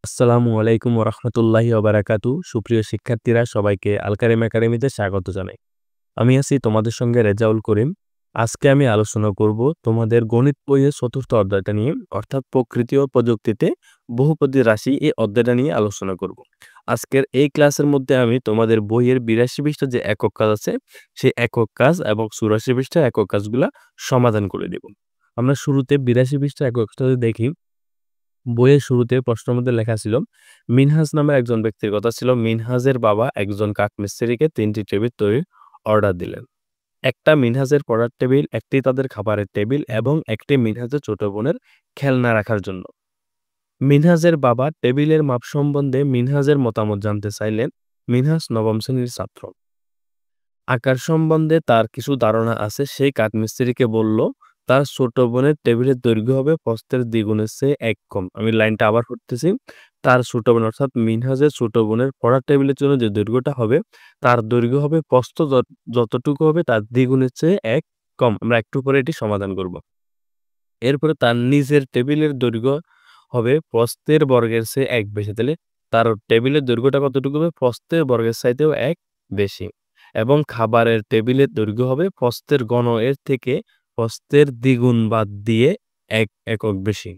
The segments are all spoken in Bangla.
আসসালামু আলাইকুম ওরহমতুল্লাহি ওবারাকাতু। সুপ্রিয় শিক্ষার্থীরা সবাইকে আল কারিম একাডেমিতে স্বাগত জানাই। আমি আছি তোমাদের সঙ্গে রেজাউল করিম। আজকে আমি আলোচনা করব তোমাদের গণিত বইয়ের চতুর্থ অধ্যায়টা নিয়ে, অর্থাৎ প্রকৃতি ও প্রযুক্তিতে বহুপদী রাশি এই অধ্যায়টা নিয়ে আলোচনা করব। আজকের এই ক্লাসের মধ্যে আমি তোমাদের বইয়ের ৮২ পৃষ্ঠার যে একক কাজ আছে সেই একক কাজ এবং ৮৪ পৃষ্ঠার একক কাজগুলা সমাধান করে দেব। আমরা শুরুতে ৮২ পৃষ্ঠার একক কাজটা দেখি। বইয়ের শুরুতে প্রশ্নের মধ্যে লেখা ছিল, মিনহাজ নামে একজন ব্যক্তির কথা ছিল। মিনহাজের বাবা একজন কাঠমিস্ত্রিকে ৩টি টেবিল তৈরির অর্ডার দিলেন। একটা মিনহাজের পড়ার টেবিল, একটি তাদের খাবারের টেবিল এবং একটি মিনহাজের ছোট বোনের খেলনা রাখার জন্য। মিনহাজের বাবা টেবিলের মাপ সম্বন্ধে মিনহাজের মতামত জানতে চাইলেন। মিনহাজ নবম শ্রেণীর ছাত্র। আকার সম্বন্ধে তার কিছু ধারণা আছে। সেই কাঠমিস্ত্রিকে বলল, তার ছোট বোনের টেবিলের দৈর্ঘ্য হবে প্রস্থের দ্বিগুণের চেয়ে ১ কম। আমি লাইনটা আবার পড়তেছি। তার ছোট বোন অর্থাৎ মিনহাজের ছোট বোনের পড়ার টেবিলের জন্য যে দৈর্ঘ্যটা হবে, তার দৈর্ঘ্য হবে প্রস্থ যতটুকু হবে তার দ্বিগুণের চেয়ে ১ কম। আমরা একটু পরে এটি সমাধান করব। এরপরে তার নিজের টেবিলের দৈর্ঘ্য হবে প্রস্থের বর্গের চেয়ে ১ বেশি। তাহলে তার টেবিলের দৈর্ঘ্যটা কতটুকু হবে? প্রস্থের বর্গের চাইতেও ১ বেশি। এবং খাবারের টেবিলের দৈর্ঘ্য হবে প্রস্থের ঘন এর থেকে প্রস্থের দ্বিগুণ বাদ দিয়ে ১ একক বেশি।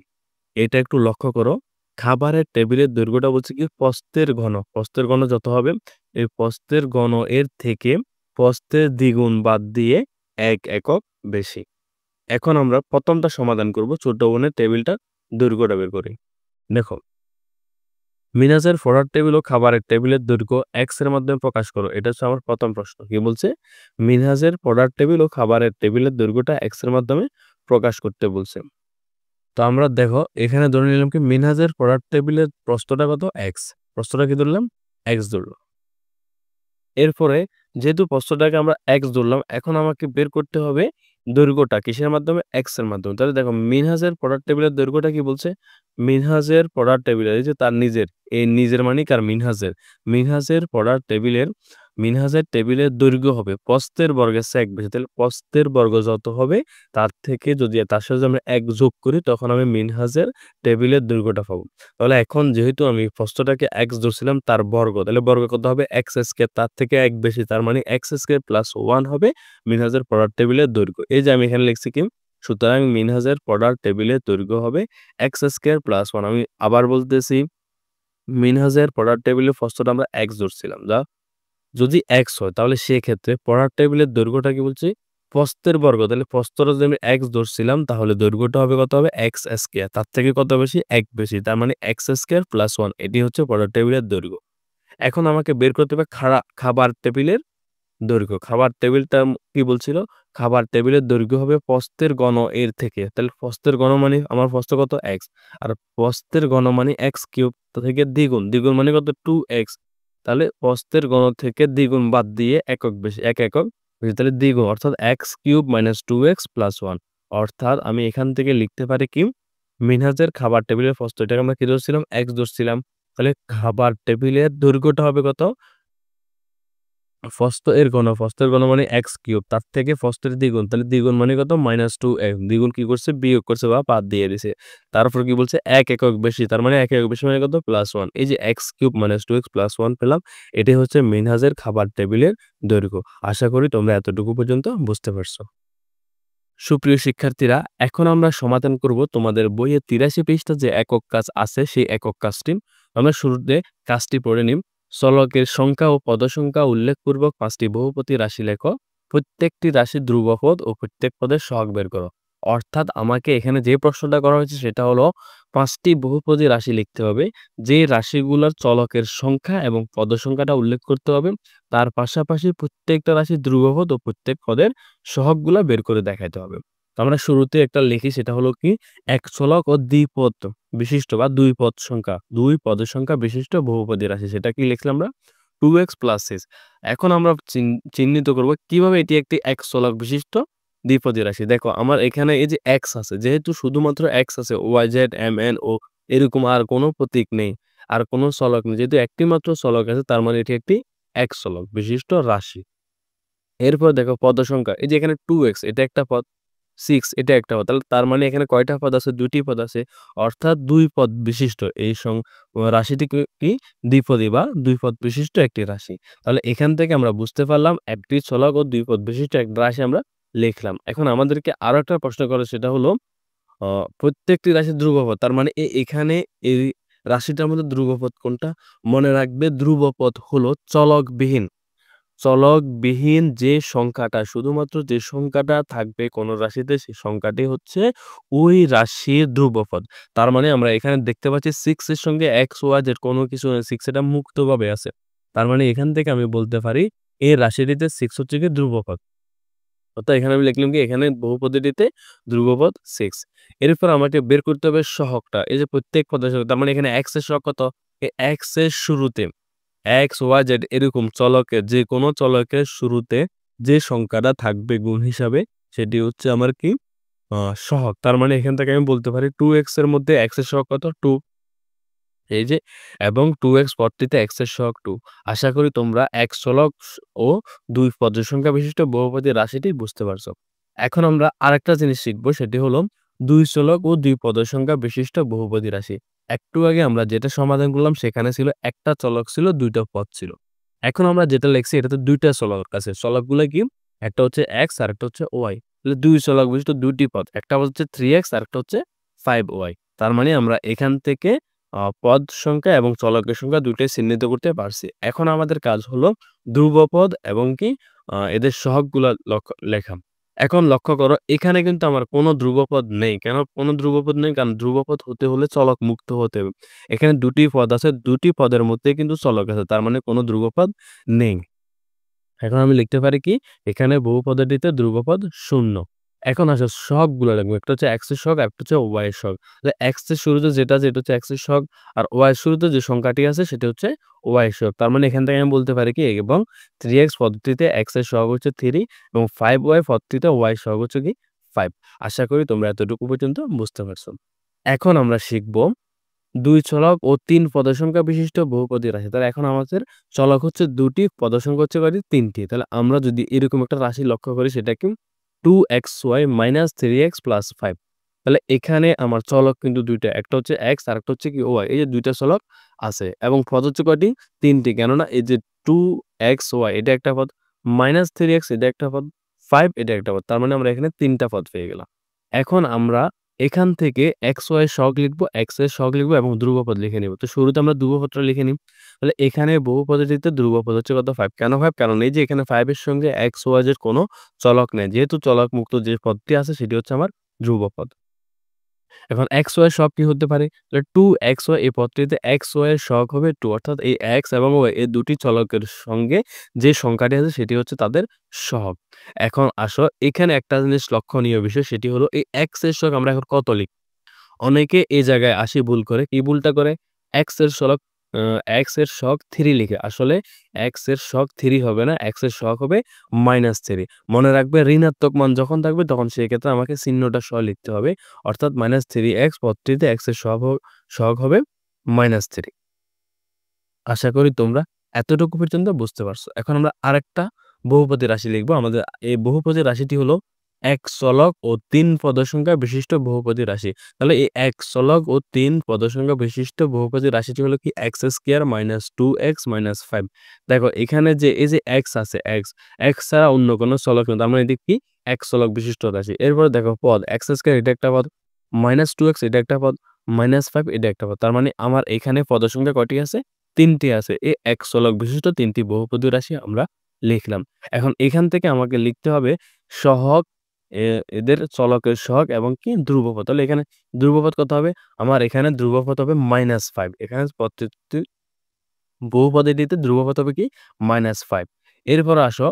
এটা একটু লক্ষ্য করো। খাবারের টেবিলের দৈর্ঘ্যটা বলছে কি প্রস্থের ঘন। প্রস্থের ঘন যত হবে এই প্রস্থের ঘন এর থেকে প্রস্থের দ্বিগুণ বাদ দিয়ে ১ একক বেশি। এখন আমরা প্রথমটা সমাধান করব। ছোট বোনের টেবিলটার দৈর্ঘ্যটা বের করি। দেখো, মিনাজের পড়ার টেবিল ও খাবারের টেবিলের দৈর্ঘ্য এক্স এর মাধ্যমে প্রকাশ করো। এটা হচ্ছে আমার প্রথম প্রশ্ন। কি বলছে? মিনহাজের পড়ার টেবিল ও খাবারের টেবিলের দৈর্ঘ্যটা এক্স এর মাধ্যমে প্রকাশ করতে বলছে। তো আমরা দেখো এখানে ধরে নিলাম কি মিনহাজের পড়ার টেবিলের প্রস্থটা কত? এক্স। প্রস্থটা কি ধরলাম? এক্স ধরলাম। এরপরে যেহেতু প্রস্থটাকে আমরা এক্স ধরলাম, এখন আমাকে বের করতে হবে দৈর্ঘ্যটা কিসের মাধ্যমে? এক্স এর মাধ্যমে। তাহলে দেখো মিনহাজের পড়ার টেবিলের দৈর্ঘ্যটা কি বলছে? মিনহাজের পড়ার টেবিলের এই যে তার নিজের, এই নিজের মানে কার? মিনহাজের। মিনহাজের পড়ার টেবিলের মিনহাজের টেবিলের দৈর্ঘ্য হবে প্রস্থের বর্গের চেয়ে ১ বেশি। তাহলে প্রস্থের বর্গ যত হবে তার থেকে যদি তার সাথে যদি আমরা ১ যোগ করি তখন আমি মিনহাজের টেবিলের দৈর্ঘ্যটা পাবো। তাহলে এখন যেহেতু আমি প্রস্থটাকে এক্স ধরছিলাম তার বর্গ, তাহলে বর্গ কত হবে? এক্স স্কয়ার, তার থেকে ১ বেশি তার মানে এক্স স্কয়ার প্লাস 1 হবে মিনহাজের পড়ার টেবিলের দৈর্ঘ্য। এই যে আমি এখানে লিখছি কি, সুতরাং মিনহাজের পড়ার টেবিলের দৈর্ঘ্য হবে এক্স স্কয়ার প্লাস 1। আমি আবার বলতেছি, মিনহাজের পড়ার টেবিলের প্রস্থটা আমরা এক্স ধরছিলাম, যা যদি এক্স হয় তাহলে সেক্ষেত্রে পড়ার টেবিলের দৈর্ঘ্যটা কি বলছি? প্রস্থের বর্গ। তাহলে প্রস্থটা যদি আমি এক্স ধরছিলাম তাহলে দৈর্ঘ্যটা হবে কত হবে? এক্স স্কয়ার, তার থেকে কত বেশি? ১ বেশি, তার মানে এক্স স্কয়ার প্লাস 1। এটি হচ্ছে পড়ার টেবিলের দৈর্ঘ্য। এখন আমাকে বের করতে হবে খাবার টেবিলের দৈর্ঘ্য। খাবার টেবিলটা কি বলছিল? খাবার টেবিলের দৈর্ঘ্য হবে প্রস্থের ঘন এর থেকে। তাহলে প্রস্থের ঘন মানে আমার প্রস্থ কত? এক্স। আর প্রস্থের ঘন মানে এক্স কিউব থেকে দ্বিগুণ। দ্বিগুণ মানে কত? 2x। তাহলে প্রস্থের ঘন থেকে দ্বিগুণ বাদ দিয়ে একক বেশি, ১ একক বেশি। তাহলে দ্বিগুণ অর্থাৎ x cube minus 2x plus 1। অর্থাৎ আমি এখান থেকে লিখতে পারি কি, মিনহাজের খাবার টেবিলের প্রস্থ, এটাকে আমরা কি ধরছিলাম? এক্স ধরছিলাম। তাহলে খাবার টেবিলের দৈর্ঘ্যটা হবে কত? প্রস্থের ঘন মানে এক্স কিউব, তার থেকে প্রস্থের দ্বিগুণ। তাহলে দ্বিগুণ মানে কত? -2x। দ্বিগুণ কি করছে? বিয়োগ করছে বা বাদ দিয়ে দিছে। তারপর কি বলছে? ১ একক বেশি, তার মানে ১ একক বেশি মানে কত? +1। এই যে এক্স কিউব -2x প্লাস 1 পেলাম। এটাই হচ্ছে মিনহাজের খাবার টেবিলের দৈর্ঘ্য। আশা করি তোমরা এতটুকু পর্যন্ত বুঝতে পারছো। সুপ্রিয় শিক্ষার্থীরা, এখন আমরা সমাধান করব তোমাদের বইয়ে ৮৩ পৃষ্ঠা যে একক কাজ আছে সেই একক কাজটি। আমরা শুরুতে কাজটি পড়ে নিই। চলকের সংখ্যা ও পদসংখ্যা উল্লেখপূর্বক ৫টি বহুপদী রাশি লেখো। প্রত্যেকটি রাশির ধ্রুবপদ ও প্রত্যেক পদের সহগ বের করো। অর্থাৎ আমাকে এখানে যে প্রশ্নটা করা হয়েছে সেটা হলো ৫টি বহুপদী রাশি লিখতে হবে। যে রাশিগুলোর চলকের সংখ্যা এবং পদসংখ্যাটা উল্লেখ করতে হবে। তার পাশাপাশি প্রত্যেকটা রাশির ধ্রুবপদ ও প্রত্যেক পদের সহগগুলা বের করে দেখাইতে হবে। তো আমরা শুরুতে একটা লিখি, সেটা হলো কি, এক চলক ও দ্বিপদ বিশিষ্ট বা দুই পদ সংখ্যা, দুই পদের সংখ্যা বিশিষ্ট বহুপদী রাশি। সেটা কি লিখলাম আমরা? 2x + 6। এখন আমরা চিহ্নিত করব কিভাবে এটি একটি এক চলক বিশিষ্ট দ্বিপদী রাশি। দেখো আমার এখানে এই যে x আছে, যেহেতু শুধুমাত্র x আছে, y z m n o এরকম আর কোনো প্রতীক নেই, আর কোনো চলক নেই। যেহেতু একটি মাত্র চলক আছে তার মানে এটি একটি এক চলক বিশিষ্ট রাশি। এরপর দেখো পদ সংখ্যা, এই যে এখানে 2x এটা একটা পদ, 6 এটা একটা পদ। তাহলে তার মানে এখানে কয়টা পদ আছে? ২ টি পদ আছে। অর্থাৎ ২ পদ বিশিষ্ট এই রাশিটি কি দ্বিপদী বা ২ পদ বিশিষ্ট একটি রাশি। তাহলে এখান থেকে আমরা বুঝতে পারলাম একটি চলক ও ২ পদ বিশিষ্ট একটা রাশি আমরা লিখলাম। এখন আমাদেরকে আরো একটা প্রশ্ন করে সেটা হলো অ প্রত্যেকটি রাশির ধ্রুবপদ। তার মানে এখানে এই রাশিটার মধ্যে ধ্রুবপদ কোনটা? মনে রাখবে ধ্রুবপদ হলো চলকবিহীন যে সংখ্যাটা শুধুমাত্র যে সংখ্যাটা থাকবে কোন রাশিতে সেই সংখ্যাটি হচ্ছে ওই রাশির ধ্রুবপদ। তার মানে আমরা এখানে দেখতে পাচ্ছি 6 এর সঙ্গে x, y, z কোনো কিছু নেই। 6 এটা মুক্তভাবে আছে। তার মানে এখান থেকে আমি বলতে পারি এই রাশিটিতে 6 হচ্ছে গিয়ে ধ্রুবপদ। অর্থাৎ এখানে আমি লিখলাম কি এখানে বহুপদীটিতে ধ্রুবপদ 6। এরপর আমাকে বের করতে হবে সহগটা। এই যে প্রত্যেক পদের সহগ তার মানে এখানে x এর সহগ কত? এই x এর শুরুতে x, y, z এরকম চলকের যেকোনো চলকের শুরুতে যে সংখ্যাটা থাকবে গুণ হিসাবে সেটি হচ্ছে আমার কি আ সহগ। তার মানে এখান থেকে আমি বলতে পারি 2x এর মধ্যে x এর সহগ কত? 2 এই যে এবং 2x পদটিতে x এর সহগ 2 আশা করি তোমরা এক চলক ও 2 পদের সংখ্যা বিশিষ্ট বহুপদী রাশিটি বুঝতে পারছো। এখন আমরা আরেকটা জিনিস শিখব সেটি হলো 2 চলক ও 2 পদের সংখ্যা বিশিষ্ট বহুপদী রাশি। একটু আগে আমরা যেটা সমাধান করলাম সেখানে ছিল একটা চলক ছিল 2 টা পদ ছিল। এখন আমরা যেটা লিখছি এটাতে 2 টা চলক আছে। চলকগুলো কি? একটা হচ্ছে x আর একটা হচ্ছে y। তাহলে 2 চলক বিশিষ্ট 2 টি পদ। একটা হচ্ছে 3x আর একটা হচ্ছে 5y। তার মানে আমরা এখান থেকে পদ সংখ্যা এবং চলকের সংখ্যা ২ টাই চিহ্নিত করতে পারছি। এখন আমাদের কাজ হলো ধ্রুবপদ এবং কি এদের সহগগুলা লেখা। এখন লক্ষ্য করো এখানে কিন্তু আমার কোনো ধ্রুবপদ নেই। কেন কোনো ধ্রুবপদ নেই? কারণ ধ্রুবপদ হতে হলে চলক মুক্ত হতে হবে। এখানে ২ টি পদ আছে, ২ টি পদের মধ্যেই কিন্তু চলক আছে। তার মানে কোনো ধ্রুবপদ নেই। এখন আমি লিখতে পারি কি? এখানে বহুপদীটিতে ধ্রুবপদ 0। এখন আসো সহগগুলো লিখবো। একটা হচ্ছে x এর সহগ, আরেকটা হচ্ছে y এর সহগ। তাহলে x এর শুরুতে যেটা আছে এটা হচ্ছে x এর সহগ আর y এর শুরুতে যে সংখ্যাটি আছে সেটা হচ্ছে y এর সহগ। তার মানে এখান থেকে আমি বলতে পারি কি এবং 3x পদটিতে x এর সহগ হচ্ছে 3 এবং 5y পদটিতে y এর সহগ হচ্ছে কি 5। আশা করি তোমরা এতটুকু পর্যন্ত বুঝতে পারছো। এখন আমরা শিখব ২ চলক ও ৩ পদের সংখ্যা বিশিষ্ট বহুপদী রাশি। তাহলে এখন আমাদের চলক হচ্ছে ২ টি, পদের সংখ্যা হচ্ছে কয়টি? ৩ টি। তাহলে আমরা যদি এরকম একটা রাশি লক্ষ্য করি সেটা কি 2xy - 3x + 5 তাহলে এখানে আমার চলক কিন্তু ২ টা। একটা হচ্ছে x আরেকটা হচ্ছে কি y। এই যে ২ টা চলক আছে এবং পদ হচ্ছে কয়টি? ৩ টি। কেননা এই যে 2xy এটা একটা পদ, -3x এটা একটা পদ, 5 এটা একটা পদ। তার মানে আমরা এখানে ৩ টা পদ পেয়ে গেলাম। এখন আমরা এখান থেকে x, y এর সহগ লিখবো, x এর সহগ লিখবো এবং ধ্রুবপদ লিখে নিব। তো শুরুতে আমরা ধ্রুবপদটা লিখে নিই। তাহলে এখানে বহুপদীটিতে ধ্রুবপদ হচ্ছে কত? 5 কেন 5? কারণ এই যে এখানে 5 এর সঙ্গে x, y এর কোনো চলক নেই। যেহেতু চলক মুক্ত যে পদটি আছে সেটি হচ্ছে আমার ধ্রুবপদ। এখন x, y এর সহগ কি হতে পারে? তাহলে 2xy এই পদটিতে x, y এর সহগ হবে 2 অর্থাৎ এই x এবং y এই দুটি চলকের সঙ্গে যে সংখ্যাটি আছে সেটি হচ্ছে তাদের সহগ। এখন আসো এখানে একটা জিনিস লক্ষণীয় বিষয় সেটি হলো এই x এর সহগ আমরা এখন কত লিখব? অনেকে এই জায়গায় আসি ভুল করে। কি ভুলটা করে? x এর সলক আ x এর সহগ 3 লিখে। আসলে x এর সহগ 3 হবে না, x এর সহগ হবে -3 মনে রাখবে ঋণাত্মক মান যখন থাকবে তখন সেক্ষেত্রে আমাকে চিহ্নটা সহ লিখতে হবে। অর্থাৎ -3x পদটিতে x এর সহগ হবে -3 আশা করি তোমরা এতটুকু পর্যন্ত বুঝতে পারছো। এখন আমরা আরেকটা বহুপদী রাশি লিখব। আমাদের এই বহুপদী রাশিটি হলো এক চলক ও ৩ পদের সংখ্যা বিশিষ্ট বহুপদী রাশি। তাহলে এই এক চলক ও ৩ পদের সংখ্যা বিশিষ্ট বহুপদী রাশিটি হলো কি x² - 2x - 5 দেখো এখানে যে এই যে x আছে x ছাড়া অন্য কোনো চলক নেই। তার মানে এটি কি এক চলক বিশিষ্ট রাশি। এরপরে দেখো পদ x² এটা একটা পদ, -2x এটা একটা পদ, -5 এটা একটা পদ। তার মানে আমার এখানে পদের সংখ্যা কয়টি আছে? ৩ টি আছে। এই এক চলক বিশিষ্ট ৩ টি বহুপদী রাশি আমরা লিখলাম। এখন এখান থেকে আমাকে লিখতে হবে সহগ এ এদের চলকের সহগ এবং কি ধ্রুবপদ। তাহলে এখানে ধ্রুবপদ কত হবে? আমার এখানে ধ্রুবপদ হবে -5 এখানে প্রত্যেকটি বহুপদীটিতে ধ্রুবপদ হবে কি? -5 এরপর আসো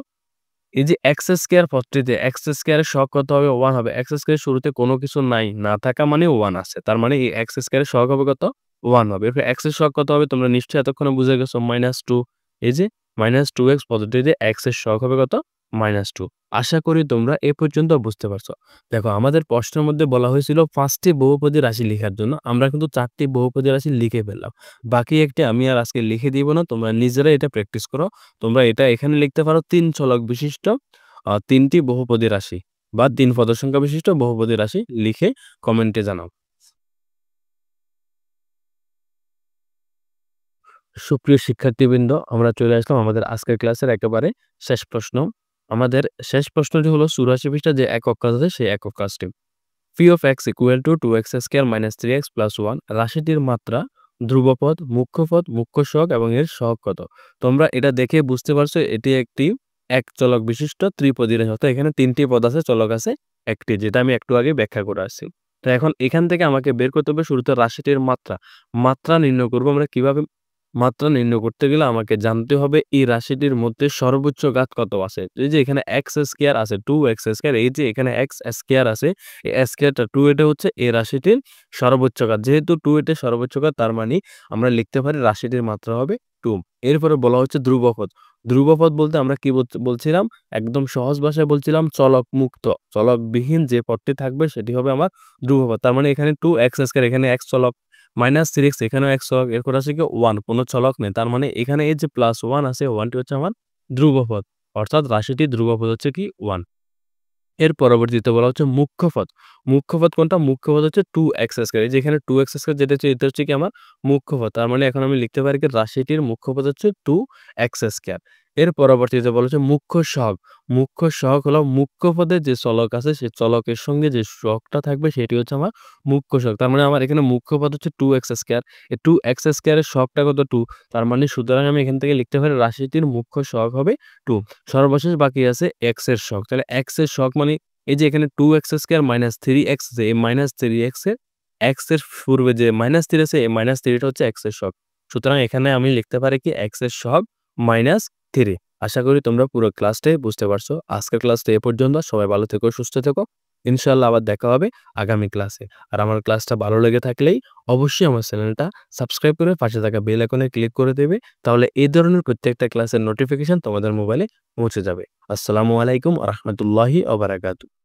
এই যে x² পদটিতে x² এর সহগ কত হবে? 1 হবে। x² এর শুরুতে কোনো কিছু নাই। না থাকা মানে 1 আছে। তার মানে এই x² এর সহগ হবে কত? 1 হবে। এরপর x এর সহগ কত হবে? তোমরা নিশ্চয়ই এতক্ষণে বুঝে গেছো -2 এই যে -2x পদ্ধতিতে x এর সহগ হবে কত? -2 আশা করি তোমরা এ পর্যন্ত বুঝতে পারছো। দেখো আমাদের প্রশ্নের মধ্যে বলা হয়েছিল ৫ টি বহুপদী রাশি লিখার জন্য। আমরা কিন্তু ৪ টি বহুপদী রাশি লিখে ফেললাম। বাকি একটি আমি আর আজকে লিখে দিব না। তোমরা নিজেরাই এটা প্র্যাকটিস করো। তোমরা এটা এখানে লিখতে পারো ৩ চলক বিশিষ্ট ৩ টি বহুপদী রাশি। বা 3 পদ সংখ্যা বিশিষ্ট বহুপদী রাশি লিখে কমেন্টে জানাও। সুপ্রিয় শিক্ষার্থীবৃন্দ, আমরা চলে আসলাম আমাদের আজকের ক্লাসের একেবারে শেষ প্রশ্ন। আমাদের শেষ প্রশ্নটি হলো 84 পৃষ্ঠা যে একক কাজ আছে সেই একক কাজটি। p of x equal to 2x square minus 3x plus 1 রাশিটির মাত্রা, ধ্রুবপদ, মুখ্য পদ, মুখ্য সহগ এবং এর সহগ কত? তোমরা এটা দেখে বুঝতে পারছো এটি একটি এক চলক বিশিষ্ট ত্রিপদী রাশি, অর্থাৎ এখানে 3টি পদ আছে, চলক আছে একটি, যেটা আমি একটু আগে ব্যাখ্যা করে আসছি। তো এখন এখান থেকে আমাকে বের করতে হবে শুরুতে রাশিটির মাত্রা। মাত্রা নির্ণয় করব আমরা কিভাবে? মাত্রা নির্ণয় করতে গেলে আমাকে জানতে হবে এই রাশিটির মধ্যে সর্বোচ্চ ঘাত কত আছে। এই যে এখানে এক্স স্কয়ার আছে, 2x স্কয়ার, এই যে এখানে এক্স স্কয়ার আছে, এই স্কয়ারটা 2 এটা হচ্ছে এই রাশিটির সর্বোচ্চ ঘাত। যেহেতু 2 এটা সর্বোচ্চ ঘাত, তার মানে আমরা লিখতে পারি রাশিটির মাত্রা হবে 2। এরপরে বলা হচ্ছে ধ্রুবপদ। ধ্রুবপদ বলতে আমরা কি বলছিলাম? একদম সহজ ভাষায় বলছিলাম চলক মুক্ত, চলকবিহীন যে পদটি থাকবে সেটি হবে আমার ধ্রুবপদ। তার মানে এখানে 2x স্কয়ার, এখানে x চলক, -3x এখানেও x চলক, এরপর আছে কি 1, কোনো চলক নেই। তার মানে এখানে এই যে +1 আছে, 1টি হচ্ছে আমার ধ্রুবপদ, অর্থাৎ রাশিটির ধ্রুবপদ হচ্ছে কি 1। এর পরবর্তীতে বলা হচ্ছে মুখ্য পদ। মুখ্য পদ কোনটা? মুখ্য পদ হচ্ছে 2x স্কয়ার। এই যে এখানে 2x স্কয়ার যেটা হচ্ছে এটা হচ্ছে কি আমার মুখ্য পদ। তার মানে এখন আমি লিখতে পারি কি রাশিটির মুখ্য পদ হচ্ছে 2x স্কয়ার। এর পরবর্তীতে বলা হচ্ছে মুখ্য সহগ। মুখ্য সহগ হলো মুখ্য পদে যে চলক আছে সেই চলকের সঙ্গে যে সহগটা থাকবে সেটি হচ্ছে আমার মুখ্য সহগ। তার মানে আমার এখানে মুখ্য পদ হচ্ছে 2x স্কয়ার। এই 2x স্কয়ারের সহগটা কত? 2। তার মানে সুতরাং আমি এখান থেকে লিখতে পারি রাশিটির মুখ্য সহগ হবে 2। সর্বশেষ বাকি আছে x এর সহগ। তাহলে x এর সহগ মানে এই যে এখানে 2x স্কয়ার মাইনাস 3x, যে এই মাইনাস 3x এর x এর পূর্বে যে -3 আছে, এই -3 টা হচ্ছে x এর সহগ। সুতরাং এখানে আমি লিখতে পারি কি x এর সহগ -3। আশা করি তোমরা পুরো ক্লাসটাই বুঝতে পারছো। আজকের ক্লাসটা এ পর্যন্ত। সবাই ভালো থেকো, সুস্থ থেকো। ইনশাআল্লাহ আবার দেখা হবে আগামী ক্লাসে। আর আমার ক্লাসটা ভালো লেগে থাকলেই অবশ্যই আমার চ্যানেলটা সাবস্ক্রাইব করে পাশে থাকা বেল আইকনে ক্লিক করে দেবে। তাহলে এই ধরনের প্রত্যেকটা ক্লাসের নোটিফিকেশন তোমাদের মোবাইলে পৌঁছে যাবে। আসসালামু আলাইকুম ওয়া রাহমাতুল্লাহি ওয়া বারাকাতুহু।